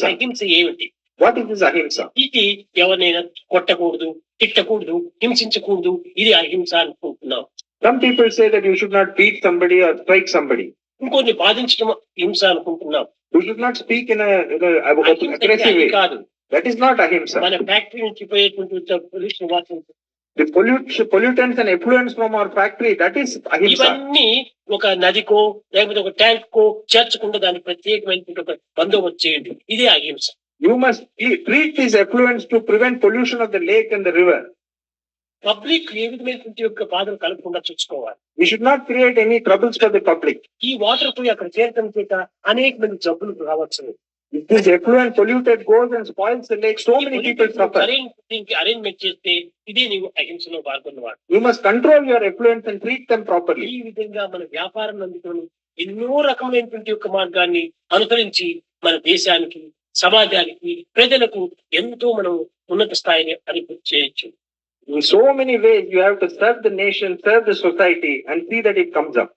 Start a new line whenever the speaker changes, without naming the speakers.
అహింస ఏమిటి?
What is this ahimsa?
ఇది ఎవరినైనా కొట్టకూడదు, తిట్టకూడదు, హింసించకూడదు, ఇది అహింస అనుకుంటున్నాం.
Some people say that you should not beat somebody or strike somebody.
ఇంకొన్ని బాధించడం హింస అనుకుంటున్నాం.
You should not speak in a aggressive way.
కాదు.
That is not ahimsa.
మన ఫ్యాక్టరీ నుంచి పోయేటువంటి pollution water,
The pollutants and effluents from our factory, that is ahimsa.
ఇవన్నీ ఒక నదికో లేకపోతే ఒక ట్యాంక్ కో చేర్చకుండా దానికి ప్రత్యేకమైనటువంటి ఒక బందోబస్తు చేయండి, ఇదే అహింస.
You must treat these effluents to prevent pollution of the lake and the river.
Public ఏ విధమైనటువంటి యొక్క బాధలు కలగకుండా చూసుకోవాలి.
We should not create any troubles for the public.
ఈ వాటర్ పోయి అక్కడ చేరడం చేత అనేక మంది జబ్బులు రావచ్చు.
If this effluent polluted goes and spoils the lake, so many people suffer.
Arrangement చేస్తే ఇదే నీవు అహింసలో పాల్గొన్నవాడు.
You must control your effluents and treat them properly.
ఈ విధంగా మన వ్యాపారం అందుకొని ఎన్నో రకమైనటువంటి యొక్క మార్గాన్ని అనుసరించి మన దేశానికి, సమాజానికి, ప్రజలకు ఎంతో మనం ఉన్నత స్థాయిని అభివృద్ధి చేయొచ్చు.
In so many ways, you have to serve the nation, serve the society, and see that it comes up.